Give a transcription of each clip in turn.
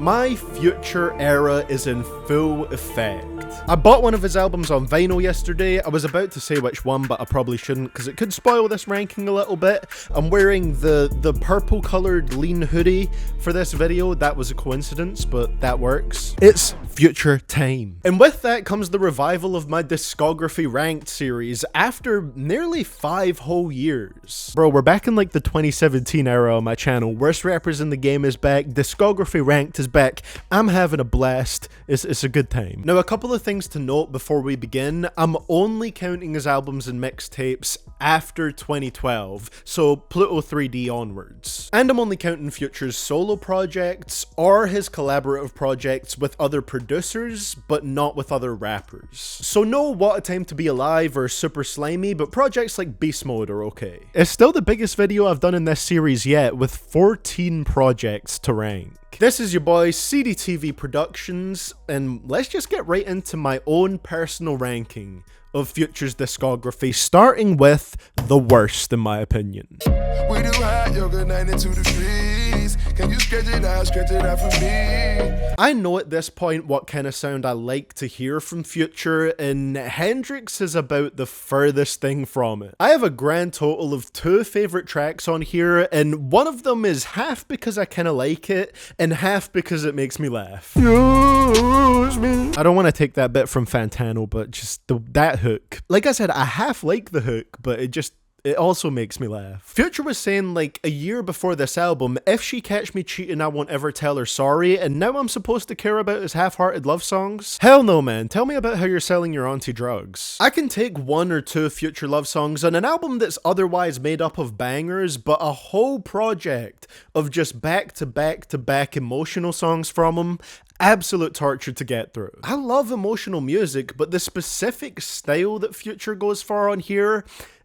My Future era is in full effect. I bought one of his albums on vinyl yesterday. I was about to say which one, but I probably shouldn't because it could spoil this ranking a little bit. I'm wearing the purple colored lean hoodie for this video. That was a coincidence, but that works. It's Future time. And with that comes the revival of my Discography Ranked series after nearly 5 whole years. Bro, we're back in like the 2017 era on my channel. Worst rappers in the game is back. Discography Ranked is back. I'm having a blast. It's a good time. Now, a couple of things to note before we begin. I'm only counting his albums and mixtapes after 2012, so Pluto 3D onwards. And I'm only counting Future's solo projects or his collaborative projects with other producers, but not with other rappers. So no What a Time to Be Alive or Super Slimy, but projects like Beast Mode are okay. It's still the biggest video I've done in this series yet, with 14 projects to rank. This is your boy CDTVProductions, and let's just get right into my own personal ranking of Future's discography, starting with the worst in my opinion. We do hot yoga 92 degrees. Can you stretch it out for me? I know at this point what kind of sound I like to hear from Future, and Hendrix is about the furthest thing from it. I have a grand total of 2 favorite tracks on here, and one of them is half because I kind of like it, and half because it makes me laugh. Use me. I don't want to take that bit from Fantano, but just that hook. Like I said, I half like the hook, but it also makes me laugh. Future was saying like a year before this album, if she catch me cheating, I won't ever tell her sorry, and now I'm supposed to care about his half-hearted love songs? Hell no, man. Tell me about how you're selling your auntie drugs. I can take 1 or 2 Future love songs on an album that's otherwise made up of bangers, but a whole project of just back-to-back-to-back emotional songs from him, absolute torture to get through. I love emotional music, but the specific style that Future goes for on here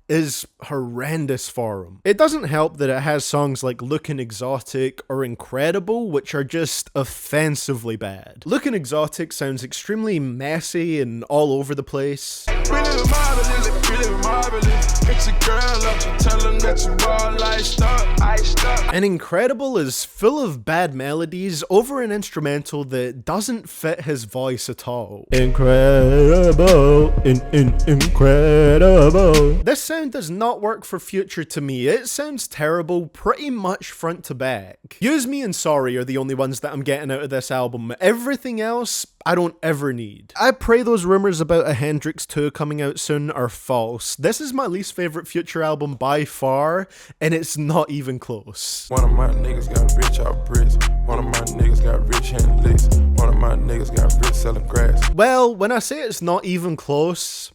is horrendous for him. It doesn't help that it has songs like Looking Exotic or Incredible, which are just offensively bad. Looking Exotic sounds extremely messy and all over the place. Really marvelous. It's a girl up, you tell them that you all iced up. And Incredible is full of bad melodies over an instrumental that doesn't fit his voice at all. Incredible, incredible. This sound does not work for Future to me. It sounds terrible pretty much front to back. Use Me and Sorry are the only ones that I'm getting out of this album. Everything else, I don't ever need. I pray those rumors about a Hendrix 2 coming out soon are false. This is my least favorite Future album by far, and it's not even close. One of my niggas got rich out bricks. One of my niggas got rich in licks. One of my niggas got rich selling grass. Well, when I say it's not even close,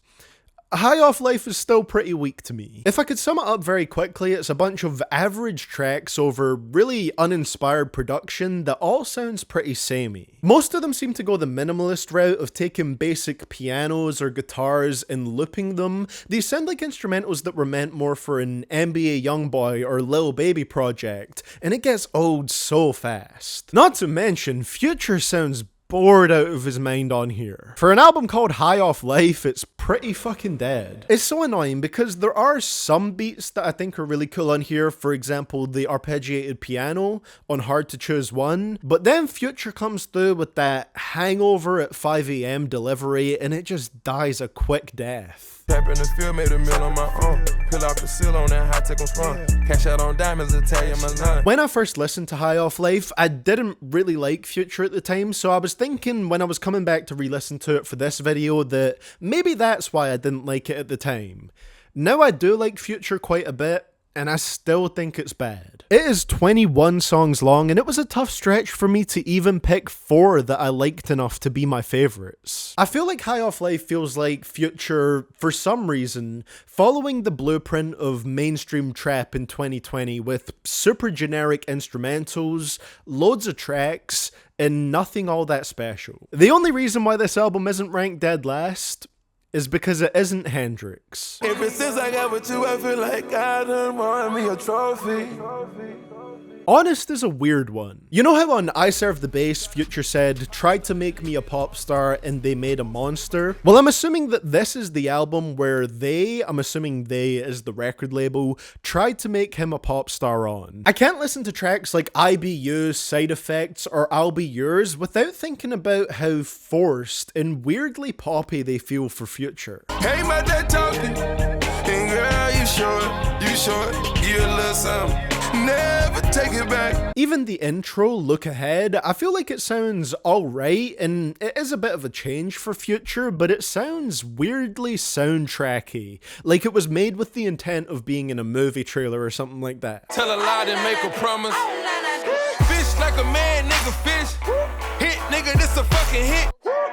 High Off Life is still pretty weak to me. If I could sum it up very quickly, it's a bunch of average tracks over really uninspired production that all sounds pretty samey. Most of them seem to go the minimalist route of taking basic pianos or guitars and looping them. These sound like instrumentals that were meant more for an NBA Youngboy or Lil Baby project, and it gets old so fast. Not to mention, Future sounds bored out of his mind on here. For an album called High Off Life, it's pretty fucking dead. It's so annoying because there are some beats that I think are really cool on here, for example the arpeggiated piano on Hard to Choose One, but then Future comes through with that Hangover at 5 AM delivery and it just dies a quick death. Tap in the field, made a meal on my own. Peel off the seal on that high tech on sprung. Cash out on diamonds, Italian Milan. When I first listened to High Off Life, I didn't really like Future at the time, so I was thinking when I was coming back to re-listen to it for this video that maybe that's why I didn't like it at the time. Now I do like Future quite a bit, and I still think it's bad. It is 21 songs long, and it was a tough stretch for me to even pick 4 that I liked enough to be my favorites. I feel like High Off Life feels like Future, for some reason, following the blueprint of mainstream trap in 2020 with super generic instrumentals, loads of tracks, and nothing all that special. The only reason why this album isn't ranked dead last is because it isn't Hendrix. Ever since I got with you, I feel like I done won me a trophy. Honest is a weird one. You know how on I Serve the Bass, Future said, tried to make me a pop star and they made a monster? Well, I'm assuming that this is the album where I'm assuming they is the record label, tried to make him a pop star on. I can't listen to tracks like I Be You, Side Effects, or I'll Be Yours without thinking about how forced and weirdly poppy they feel for Future. Hey, my dad talking. And girl, you short, you a little something. Never take it back. Even the intro, Look Ahead, I feel like it sounds alright, and it is a bit of a change for Future, but it sounds weirdly soundtracky, like it was made with the intent of being in a movie trailer or something like that. Tell a lie and make a promise. Fish like a man, nigga, fish. Hit, nigga, this a fucking hit.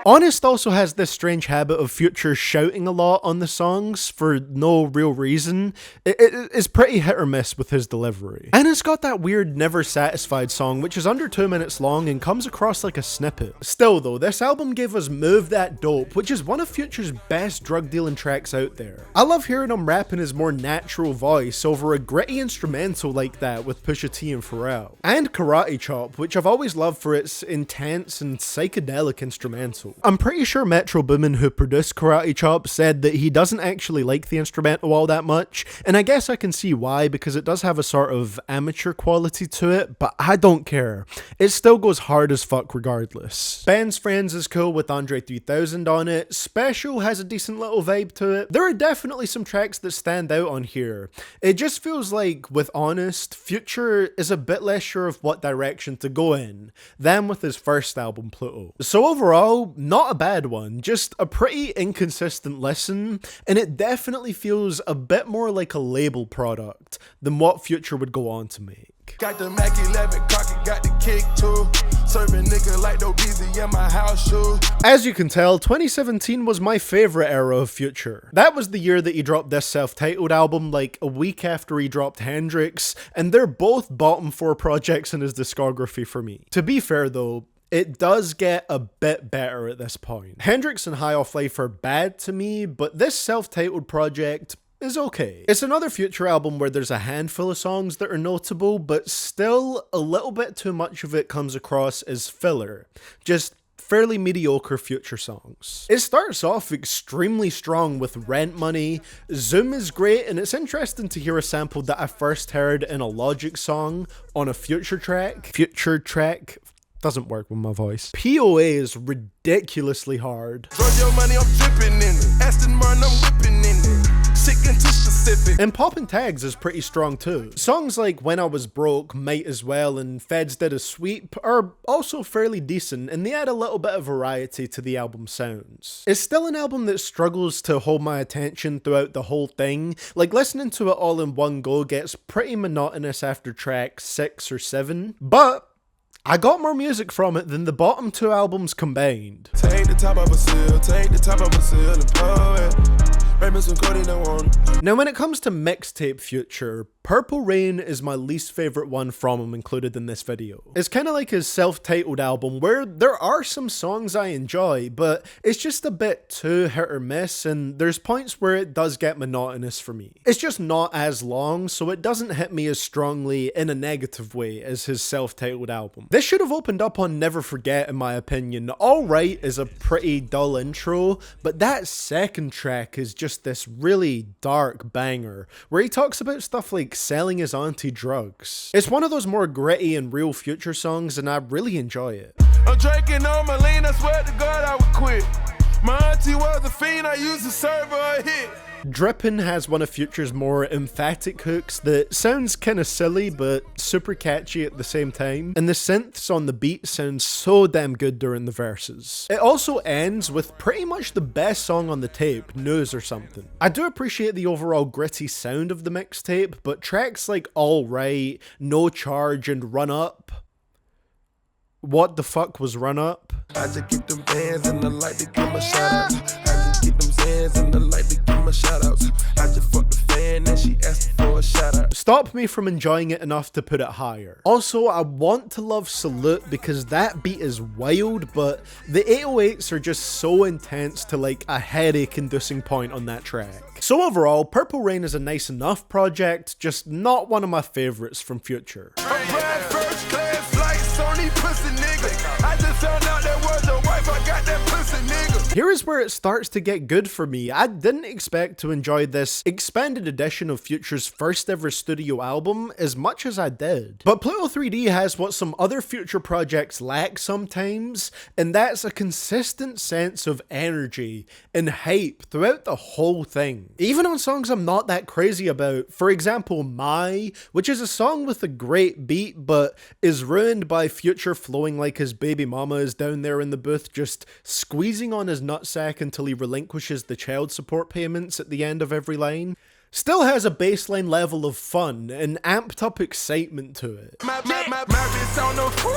Honest also has this strange habit of Future shouting a lot on the songs for no real reason. It is pretty hit or miss with his delivery. And it's got that weird Never Satisfied song, which is under 2 minutes long and comes across like a snippet. Still though, this album gave us Move That Dope, which is one of Future's best drug dealing tracks out there. I love hearing him rapping his more natural voice over a gritty instrumental like that with Pusha T and Pharrell. And Karate Chop, which I've always loved for its intense and psychedelic instrumental. I'm pretty sure Metro Boomin, who produced Karate Chop, said that he doesn't actually like the instrumental all that much, and I guess I can see why, because it does have a sort of amateur quality to it, but I don't care. It still goes hard as fuck regardless. Ben's Friends is cool with Andre 3000 on it, Special has a decent little vibe to it. There are definitely some tracks that stand out on here. It just feels like, with Honest, Future is a bit less sure of what direction to go in than with his first album, Pluto. So overall, not a bad one, just a pretty inconsistent listen, and it definitely feels a bit more like a label product than what Future would go on to make. Got the Mac 11 cocky, got the kick too. Serving nigga like no busy in my house shoe. As you can tell, 2017 was my favorite era of Future. That was the year that he dropped this self-titled album like a week after he dropped Hendrix, and they're both bottom 4 projects in his discography for me. To be fair though, it does get a bit better at this point. Hendrix and High Off Life are bad to me, but this self-titled project is okay. It's another Future album where there's a handful of songs that are notable, but still a little bit too much of it comes across as filler. Just fairly mediocre Future songs. It starts off extremely strong with Rent Money, Zoom is great, and it's interesting to hear a sample that I first heard in a Logic song on a Future track. Doesn't work with my voice. POA is ridiculously hard. Run your money, I'm dripping in it. Aston Martin, I'm whipping in it. Sick and too specific. And Poppin' Tags is pretty strong too. Songs like When I Was Broke, Might As Well, and Feds Did a Sweep are also fairly decent, and they add a little bit of variety to the album's sounds. It's still an album that struggles to hold my attention throughout the whole thing. Like, listening to it all in one go gets pretty monotonous after track 6 or 7, but I got more music from it than the bottom 2 albums combined. Take the top of a seal, take the top of a seal and blow it. Now when it comes to mixtape Future, Purple Rain is my least favourite one from him included in this video. It's kind of like his self-titled album where there are some songs I enjoy, but it's just a bit too hit or miss, and there's points where it does get monotonous for me. It's just not as long, so it doesn't hit me as strongly in a negative way as his self-titled album. This should have opened up on Never Forget in my opinion. Alright is a pretty dull intro, but that second track is just this really dark banger where he talks about stuff like selling his auntie drugs. It's one of those more gritty and real Future songs, and I really enjoy it. I'm drinking on my lean, I swear to God I would quit. My auntie was a fiend, I used to serve her a hit. Drippin' has one of Future's more emphatic hooks that sounds kinda silly but super catchy at the same time, and the synths on the beat sound so damn good during the verses. It also ends with pretty much the best song on the tape, News or Something. I do appreciate the overall gritty sound of the mixtape, but tracks like Alright, No Charge, and Run Up. What the fuck was Run Up? I just get them bands and I like to give 'em a shout out. get them Zans and I like to give my shout outs. I just fucked the fan and she asked for a shout out. Stop me from enjoying it enough to put it higher. Also, I want to love Salute because that beat is wild, but the 808s are just so intense to like a headache inducing point on that track. So overall, Purple Rain is a nice enough project, just not one of my favorites from Future. First class flights on these pussy niggas. I just found out that was your wife, I got that pussy nigga. Here is where it starts to get good for me. I didn't expect to enjoy this expanded edition of Future's first ever studio album as much as I did. But Pluto 3D has what some other Future projects lack sometimes, and that's a consistent sense of energy and hype throughout the whole thing. Even on songs I'm not that crazy about, for example My, which is a song with a great beat but is ruined by Future flowing like his baby mama is down there in the booth just squeezing on his nutsack until he relinquishes the child support payments at the end of every line, still has a baseline level of fun and amped up excitement to it. My wrist on the 40,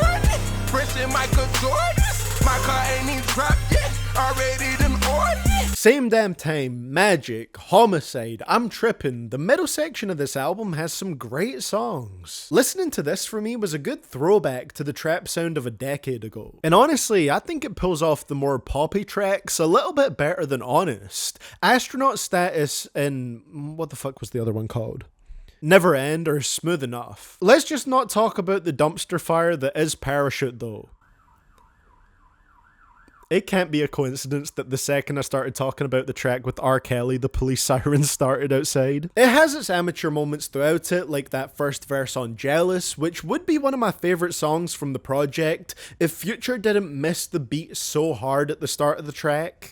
fresh in Michael Jordan. My car ain't even dropped yet, already done ordered. Same Damn Time, Magic, Homicide, I'm Trippin'. The middle section of this album has some great songs. Listening to this for me was a good throwback to the trap sound of a decade ago. And honestly, I think it pulls off the more poppy tracks a little bit better than Honest. Astronaut Status and what the fuck was the other one called? Never End are smooth enough. Let's just not talk about the dumpster fire that is Parachute though. It can't be a coincidence that the second I started talking about the track with R. Kelly, the police sirens started outside. It has its amateur moments throughout it, like that first verse on Jealous, which would be one of my favourite songs from the project if Future didn't miss the beat so hard at the start of the track.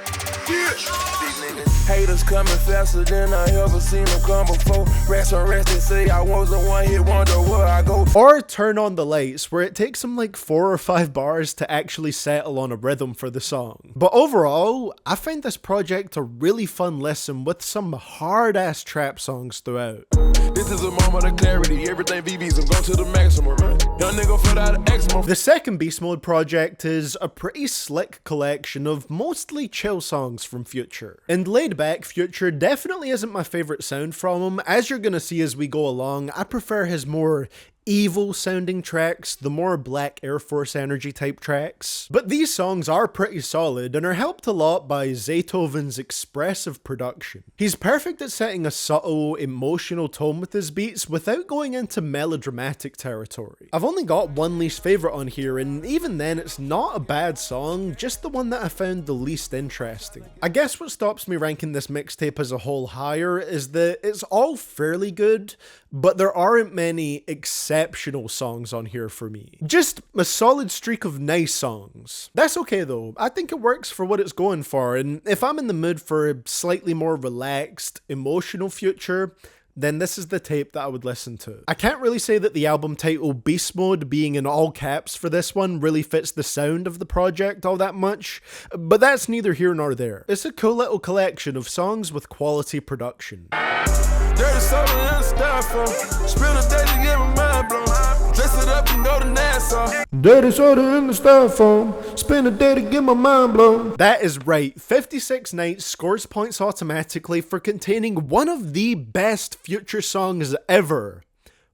Haters coming faster than I ever seen them come before. Rest on rest, they say I was the one hit wonder where I go. Or Turn on the Lights, where it takes them like 4 or 5 bars to actually settle on a rhythm for the song. But overall, I find this project a really fun listen with some hard ass trap songs throughout. This is a moment of clarity, everything VVs, I'm going to the maximum, man. Young nigga flat out of eczema. The second Beast Mode project is a pretty slick collection of mostly chill songs from Future. And laid back Future definitely isn't my favourite sound from him. As you're gonna see as we go along, I prefer his more evil sounding tracks, the more Black Air Force energy type tracks. But these songs are pretty solid and are helped a lot by Zaytoven's expressive production. He's perfect at setting a subtle, emotional tone with his beats without going into melodramatic territory. I've only got one least favourite on here, and even then it's not a bad song, just the one that I found the least interesting. I guess what stops me ranking this mixtape as a whole higher is that it's all fairly good, but there aren't many exceptional songs on here for me. Just a solid streak of nice songs. That's okay though, I think it works for what it's going for, and if I'm in the mood for a slightly more relaxed, emotional Future, then this is the tape that I would listen to. I can't really say that the album title Beast Mode being in all caps for this one really fits the sound of the project all that much, but that's neither here nor there. It's a cool little collection of songs with quality production. Dirty soda and styrofoam. Spend a day to get my mind blown. Dress it up and go to Nassau. Dirty soda in the styrofoam. Spend a day to get my mind blown. That is right. 56 Nights scores points automatically for containing one of the best Future songs ever.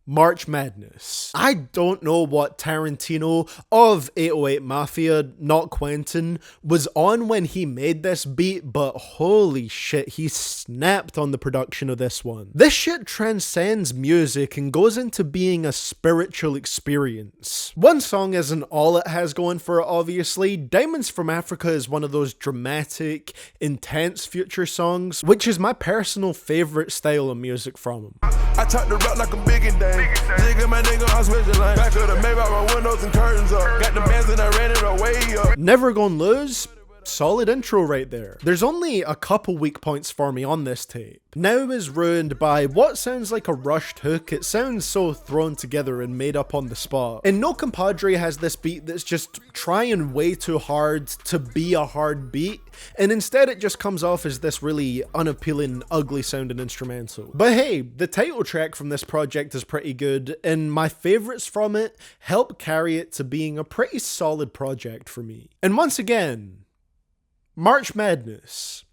March Madness. I don't know what Tarantino of 808 Mafia, not Quentin, was on when he made this beat, but holy shit, he snapped on the production of this one. This shit transcends music and goes into being a spiritual experience. One song isn't all it has going for it, obviously. Diamonds from Africa is one of those dramatic, intense Future songs, which is my personal favourite style of music from him. I talk the rap like a big and dang. Jigga my nigga, I'm switching lane. Back of the Maybach, my windows and curtains up. Got the bands and I ran it away up. Never Gonna Lose. Solid intro right there. There's only a couple weak points for me on this tape. Now is ruined by what sounds like a rushed hook. It sounds so thrown together and made up on the spot. And No Compadre has this beat that's just trying way too hard to be a hard beat, and instead it just comes off as this really unappealing, ugly sounding instrumental. But hey, the title track from this project is pretty good, and my favourites from it help carry it to being a pretty solid project for me. And once again, March Madness.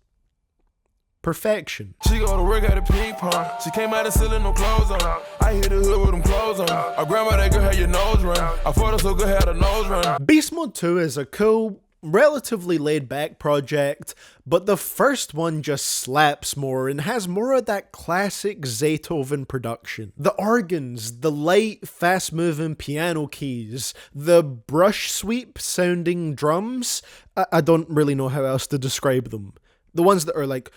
perfection. She go to work at a ping pong. She came out of selling no clothes on. I hit the hood with them clothes on. I grandma that girl had your nose run. I fought her so good had her nose run. Beast Mode 2 is a cool, relatively laid back project, but the first one just slaps more and has more of that classic Zaytoven production. The organs, the light, fast moving piano keys, the brush sweep sounding drums, I don't really know how else to describe them. The ones that are like,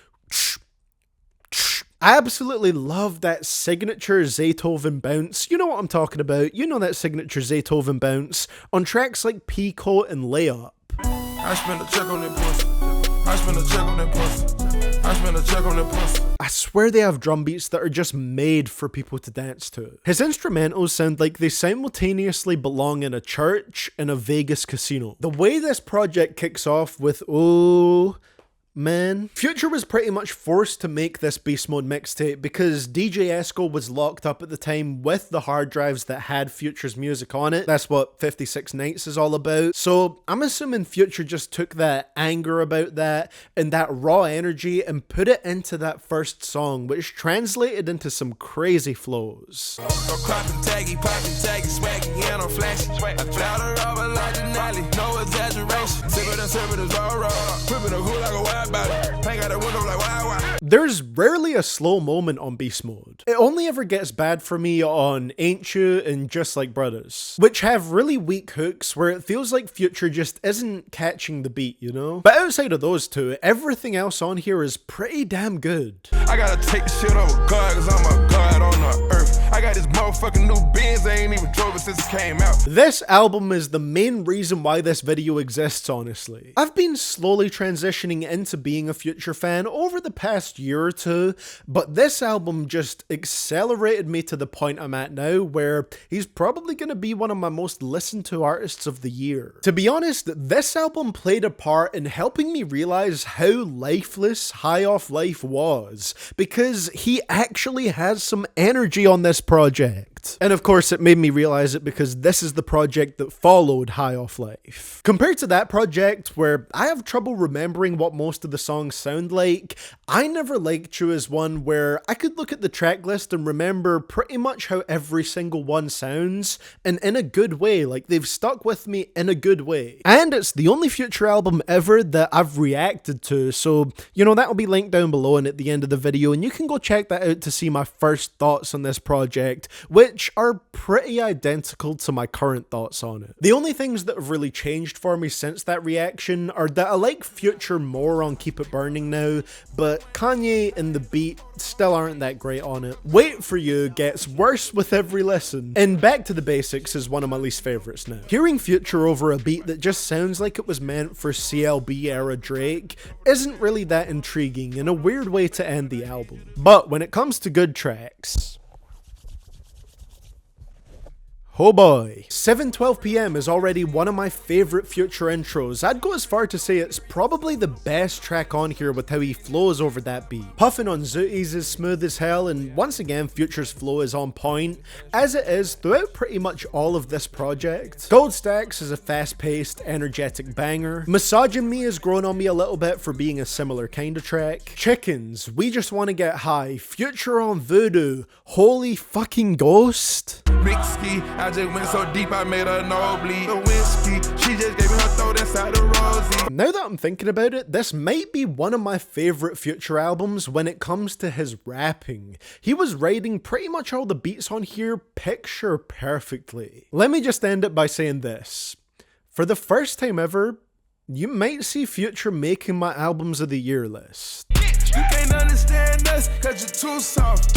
I absolutely love that signature Zaytoven bounce. You know what I'm talking about. You know that signature Zaytoven bounce on tracks like Pico and Layup. I spent a check on that pussy. I spent a check on that pussy. I spent a check on that pussy. I swear they have drum beats that are just made for people to dance to. His instrumentals sound like they simultaneously belong in a church and a Vegas casino. The way this project kicks off with "Oh man," Future was pretty much forced to make this Beast Mode mixtape because DJ Esco was locked up at the time with the hard drives that had Future's music on it. That's what 56 Nights is all about. So I'm assuming Future just took that anger about that and that raw energy and put it into that first song, which translated into some crazy flows. There's rarely a slow moment on Beast Mode. It only ever gets bad for me on Ain't You and Just Like Brothers, which have really weak hooks where it feels like Future just isn't catching the beat, you know? But outside of those two, everything else on here is pretty damn good. I gotta take the shit over God, cause I'm a god on the earth. I got this motherfucking new Benz, I ain't even drove it since it came out. This album is the main reason why this video exists, honestly. I've been slowly transitioning into being a Future fan over the past year or two, but this album just accelerated me to the point I'm at now where he's probably going to be one of my most listened to artists of the year. To be honest, this album played a part in helping me realize how lifeless High Off Life was, because he actually has some energy on this project. And of course it made me realize it because this is the project that followed High Off Life. Compared to that project, where I have trouble remembering what most of the songs sound like, I Never Liked You is one where I could look at the track list and remember pretty much how every single one sounds, and in a good way, like they've stuck with me in a good way. And it's the only Future album ever that I've reacted to, so you know, that'll be linked down below and at the end of the video, and you can go check that out to see my first thoughts on this project, which are pretty identical to my current thoughts on it. The only things that have really changed for me since that reaction are that I like Future more on Keep It Burning now, but Kanye and the beat still aren't that great on it. Wait For You gets worse with every listen, and Back to the Basics is one of my least favorites now. Hearing Future over a beat that just sounds like it was meant for CLB era Drake isn't really that intriguing and a weird way to end the album. But when it comes to good tracks, oh boy. 7:12 PM is already one of my favorite Future intros. I'd go as far to say it's probably the best track on here with how he flows over that beat. Puffin' on Zooties is smooth as hell, and once again Future's flow is on point, as it is throughout pretty much all of this project. Gold Stacks is a fast-paced, energetic banger. Massaging Me has grown on me a little bit for being a similar kind of track. Chickens, We Just Wanna Get High, Future on Voodoo, Holy Fucking Ghost. Big ski, I just went so deep I made her nosebleed. The whiskey, she just gave me her throat inside the rosy. Now that I'm thinking about it, this might be one of my favorite Future albums when it comes to his rapping. He was writing pretty much all the beats on here picture perfectly. Let me just end it by saying this. For the first time ever, you might see Future making my albums of the year list. You can't understand us cause you're too soft.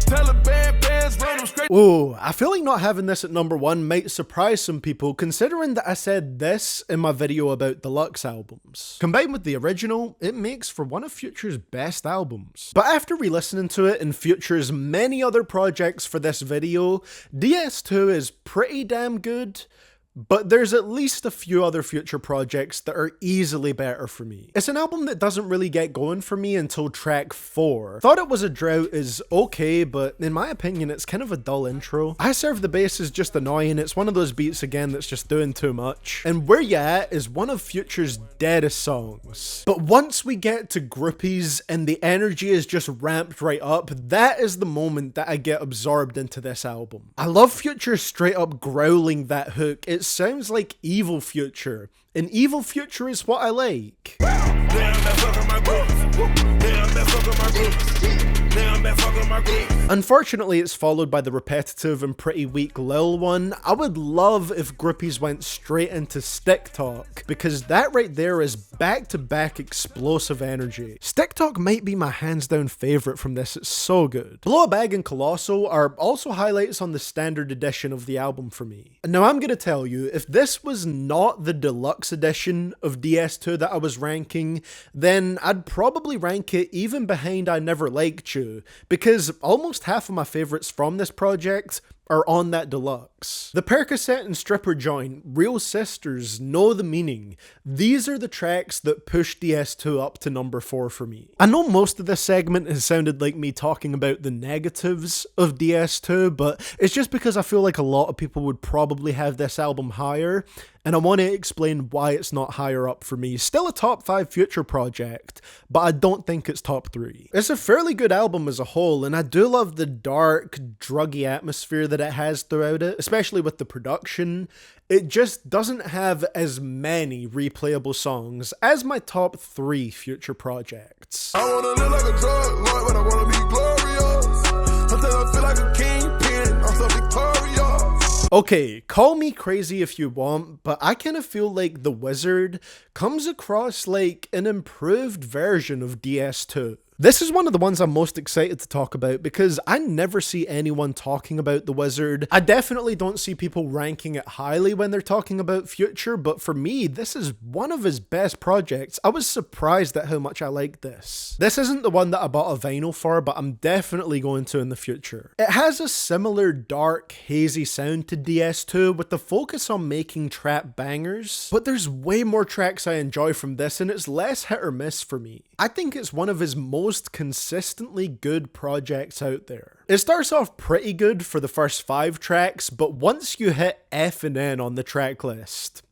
Taliban bands run them straight. Oh, I feel like not having this at number one might surprise some people, considering that I said this in my video about deluxe albums. Combined with the original, it makes for one of Future's best albums. But after re-listening to it and Future's many other projects for this video, DS2 is pretty damn good, but there's at least a few other Future projects that are easily better for me. It's an album that doesn't really get going for me until track 4. Thought It Was a Drought is okay, but in my opinion it's kind of a dull intro. I Serve the Bass is just annoying. It's one of those beats again that's just doing too much. And Where Ya At is one of Future's deadest songs. But once we get to Groupies and the energy is just ramped right up, that is the moment that I get absorbed into this album. I love Future straight up growling that hook. It sounds like evil Future, and evil Future is what I like. Unfortunately, it's followed by the repetitive and pretty weak Lil one. I would love if Groupies went straight into Stick Talk, because that right there is back-to-back explosive energy. Stick Talk might be my hands down favourite from this, it's so good. Blow a Bag and Colossal are also highlights on the standard edition of the album for me. Now I'm gonna tell you, if this was not the deluxe edition of DS2 that I was ranking, then I'd probably rank it even behind I Never Liked You, because almost half of my favourites from this project are on that deluxe. The Percocet and Stripper joint, Real Sisters, Know the Meaning. These are the tracks that push DS2 up to number 4 for me. I know most of this segment has sounded like me talking about the negatives of DS2, but it's just because I feel like a lot of people would probably have this album higher, and I want to explain why it's not higher up for me. Still a top 5 Future project, but I don't think it's top 3. It's a fairly good album as a whole, and I do love the dark, druggy atmosphere that it has throughout it, especially with the production. It just doesn't have as many replayable songs as my top 3 Future projects. I wanna live like a drug lord, but I wanna be glorious. Sometimes I feel like a kingpin, I'm so victorious. Okay, call me crazy if you want, but I kind of feel like The Wizard comes across like an improved version of DS2. This is one of the ones I'm most excited to talk about because I never see anyone talking about The Wizard. I definitely don't see people ranking it highly when they're talking about Future, but for me, this is one of his best projects. I was surprised at how much I liked this. This isn't the one that I bought a vinyl for, but I'm definitely going to in the future. It has a similar dark, hazy sound to DS2 with the focus on making trap bangers, but there's way more tracks I enjoy from this and it's less hit or miss for me. I think it's one of his most consistently good projects out there. It starts off pretty good for the first 5 tracks, but once you hit F and N on the track list,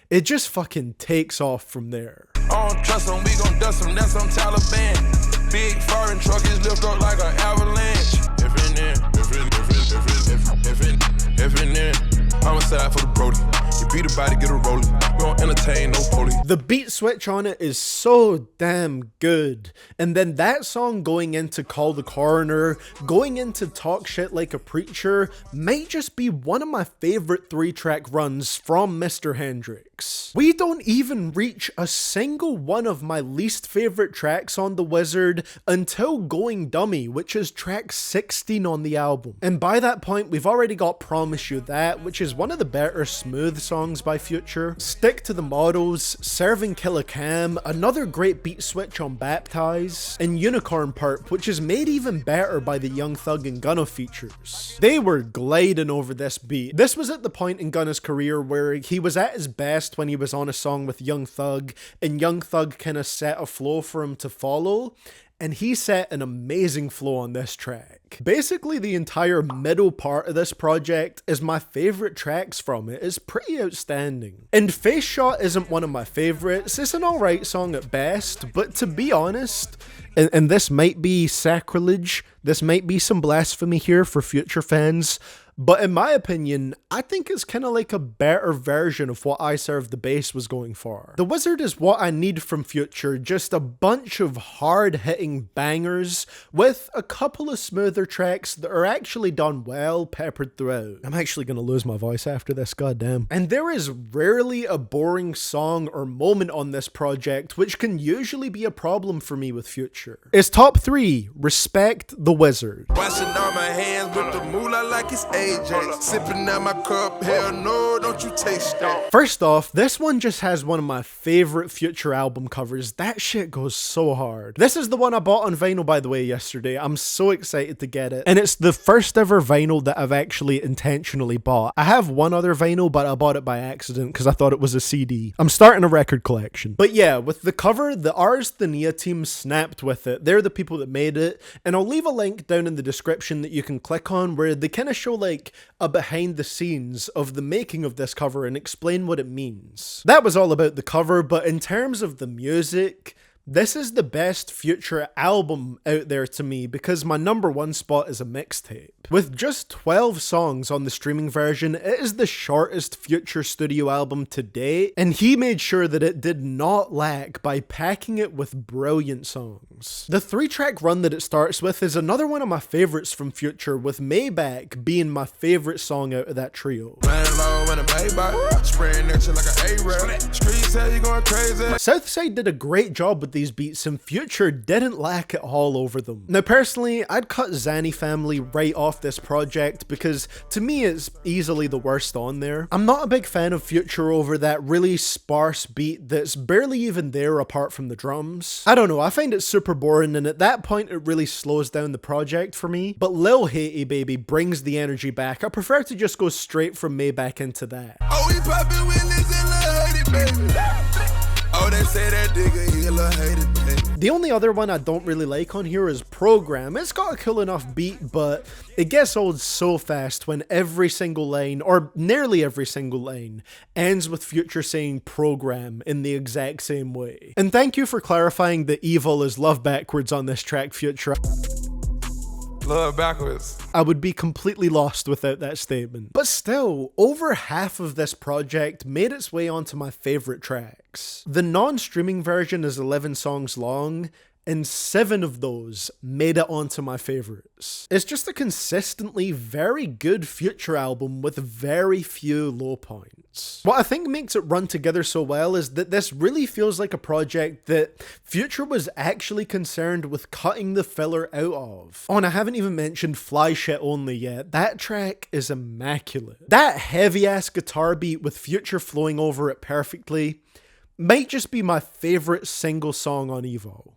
it just fucking takes off from there. I don't trust them, we gon' dust them, that's some Taliban. Big foreign truck is lift up like an avalanche. If in there, homicide for the Brody. You beat a body, get a rolling. We don't entertain no police. The beat switch on it is so damn good. And then that song going into Call the Coroner, going into Talk Shit Like a Preacher, might just be one of my favorite 3-track runs from Mr. Hendrix. We don't even reach a single one of my least favorite tracks on The Wizard until Going Dummy, which is track 16 on the album. And by that point, we've already got Promise You That, which is one of the better smooth songs by Future. Stick to the Models, Serving Killer Cam, another great beat switch on Baptize, and Unicorn Perp, which is made even better by the Young Thug and Gunna features. They were gliding over this beat. This was at the point in Gunna's career where he was at his best when he was on a song with Young Thug, and Young Thug kind of set a flow for him to follow, and he set an amazing flow on this track. Basically, the entire middle part of this project is my favorite tracks from it. It's pretty outstanding. And Face Shot isn't one of my favorites. It's an alright song at best, but to be honest, and this might be sacrilege, this might be some blasphemy here for Future fans, but in my opinion, I think it's kind of like a better version of what I Serve the Bass was going for. The Wizard is what I need from Future, just a bunch of hard-hitting bangers with a couple of smoother tracks that are actually done well, peppered throughout. I'm actually going to lose my voice after this, goddamn. And there is rarely a boring song or moment on this project, which can usually be a problem for me with Future. It's top 3, Respect The Wizard. Washing all my hands with the moolah like it's A. AJ. Sipping out my cup, hell no, don't you taste that. First off, this one just has one of my favorite Future album covers. That shit goes so hard. This is the one I bought on vinyl, by the way, yesterday. I'm so excited to get it. And it's the first ever vinyl that I've actually intentionally bought. I have one other vinyl, but I bought it by accident because I thought it was a CD. I'm starting a record collection. But yeah, with the cover, the Ars Thania team snapped with it. They're the people that made it. And I'll leave a link down in the description that you can click on where they kind of show like a behind the scenes of the making of this cover and explain what it means. That was all about the cover, but in terms of the music, this is the best Future album out there to me because my number one spot is a mixtape. With just 12 songs on the streaming version, it is the shortest Future studio album to date, and he made sure that it did not lack by packing it with brilliant songs. The 3-track run that it starts with is another one of my favorites from Future, with Maybach being my favorite song out of that trio. Southside did a great job with these beats and Future didn't lack it all over them. Now personally, I'd cut Zanny Family right off this project because to me it's easily the worst on there. I'm not a big fan of Future over that really sparse beat that's barely even there apart from the drums. I don't know, I find it super boring and at that point it really slows down the project for me, but Lil Haiti Baby brings the energy back. I prefer to just go straight from Maybach into that. Oh, we poppin' Willis and Lil Haiti Baby. Oh, they say that nigga, he a little hated, baby. The only other one I don't really like on here is Program. It's got a cool enough beat, but it gets old so fast when every single line, or nearly every single line, ends with Future saying Program in the exact same way. And thank you for clarifying that evil is love backwards on this track, Future. Love backwards. I would be completely lost without that statement. But still, over half of this project made its way onto my favorite tracks. The non-streaming version is 11 songs long, and 7 of those made it onto my favorites. It's just a consistently very good Future album with very few low points. What I think makes it run together so well is that this really feels like a project that Future was actually concerned with cutting the filler out of. Oh, and I haven't even mentioned Fly Shit Only yet. That track is immaculate. That heavy ass guitar beat with Future flowing over it perfectly might just be my favorite single song on Evo.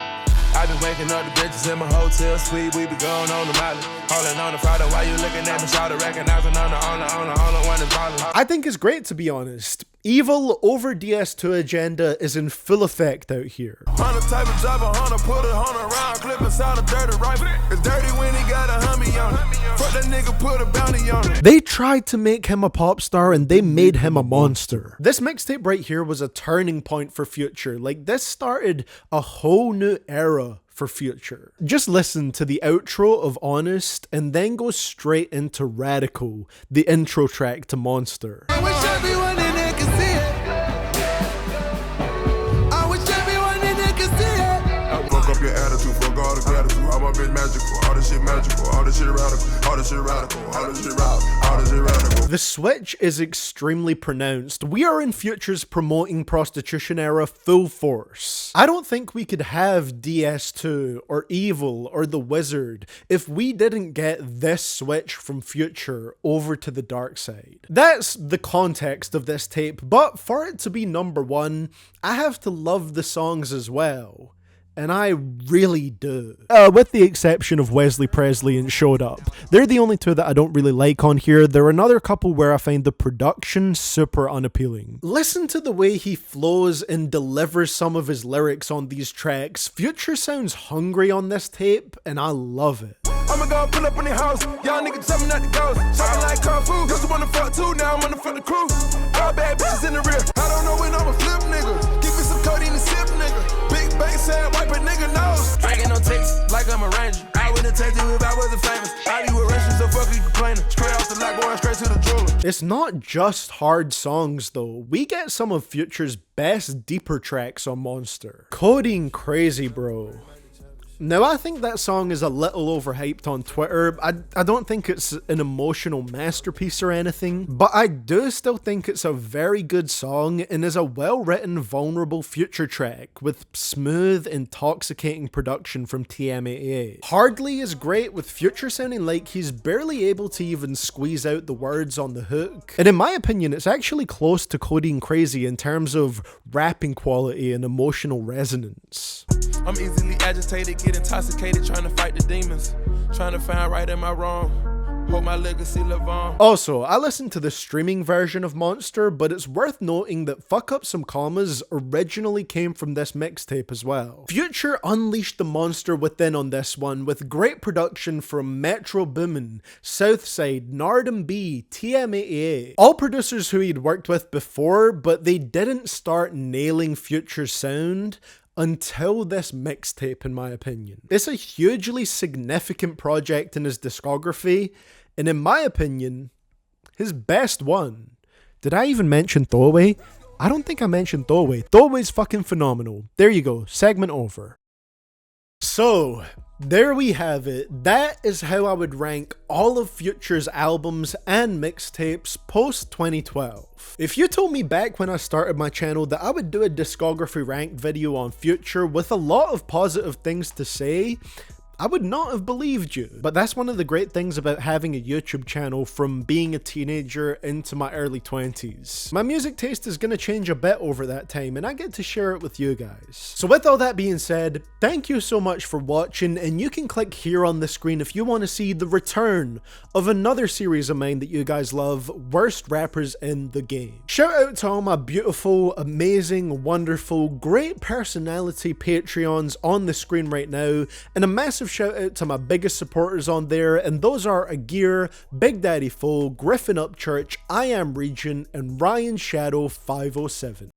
I been waking up the bitches in my hotel suite. We be going on the mileage, holding on the Friday while you looking at me, shout recognizing on the one that's balling. I think it's great, to be honest. Evil over DS2 agenda is in full effect out here. On the type of job a hunter, put a hunter around, clip inside a dirty rifle. It's dirty when he got a Humvee on it. Fuck that nigga, put a bounty on it. They tried to make him a pop star and they made him a monster. This mixtape right here was a turning point for Future. Like, this started a whole new era for Future. Just listen to the outro of Honest and then go straight into Radical, the intro track to Monster. I wish everyone in there could see it. I wish everyone in there could see it. Fuck up your attitude, fuck all the gratitude. All my bitch magical, all this shit magical, all this shit radical, all this shit radical, all this shit radical, all this shit radical. The switch is extremely pronounced. We are in Future's promoting prostitution era full force. I don't think we could have DS2 or Evil or The Wizard if we didn't get this switch from Future over to the dark side. That's the context of this tape, but for it to be number one, I have to love the songs as well. And I really do. With the exception of Wesley Presley and Showed Up. They're the only two that I don't really like on here. There are another couple where I find the production super unappealing. Listen to the way he flows and delivers some of his lyrics on these tracks. Future sounds hungry on this tape, and I love it. I'ma go pull up in the house. Y'all niggas tell me not to go. Talking like Kung Fu. Used to wanna fuck too, now I'm wanna fuck the crew. All bad bitches in the rear. I don't know when I'ma flip, nigga. Give me some codeine and sip, nigga. Big bass and wipe a nigga nose. Drinking no text like I'm a ranger. I wouldn't take you if I wasn't famous. I do a Russian, so fuck you complaining. Straight off the lot, going straight to the jeweler. It's not just hard songs though. We get some of Future's best deeper tracks on Monster. Codeine crazy, bro. Now, I think that song is a little overhyped on Twitter. I don't think it's an emotional masterpiece or anything, but I do still think it's a very good song and is a well-written, vulnerable Future track with smooth, intoxicating production from TM88. Hardly is great, with Future sounding like he's barely able to even squeeze out the words on the hook. And in my opinion, it's actually close to Codeine Crazy in terms of rapping quality and emotional resonance. I'm easily agitated, get intoxicated, trying to fight the demons, trying to find right and my wrong, hope my legacy live on. Also, I listened to the streaming version of Monster, but it's worth noting that Fuck Up Some Commas originally came from this mixtape as well. Future unleashed the monster within on this one, with great production from Metro Boomin, Southside, Nardum B, TM88, all producers who he'd worked with before, but they didn't start nailing Future's sound until this mixtape, in my opinion. It's a hugely significant project in his discography, and in my opinion, his best one. Did I even mention Throwaway? I don't think I mentioned Throwaway. Throwaway's fucking phenomenal. There you go, segment over. So, there we have it. That is how I would rank all of Future's albums and mixtapes post 2012. If you told me back when I started my channel that I would do a discography ranked video on Future with a lot of positive things to say, I would not have believed you. But that's one of the great things about having a YouTube channel from being a teenager into my early 20s. My music taste is going to change a bit over that time, and I get to share it with you guys. So with all that being said, thank you so much for watching, and you can click here on the screen if you want to see the return of another series of mine that you guys love, Worst Rappers in the Game. Shout out to all my beautiful, amazing, wonderful, great personality Patreons on the screen right now, and a massive shout out to my biggest supporters on there, and those are Agir, Big Daddy Foe, Griffin Upchurch, I Am Region, and Ryan Shadow 507.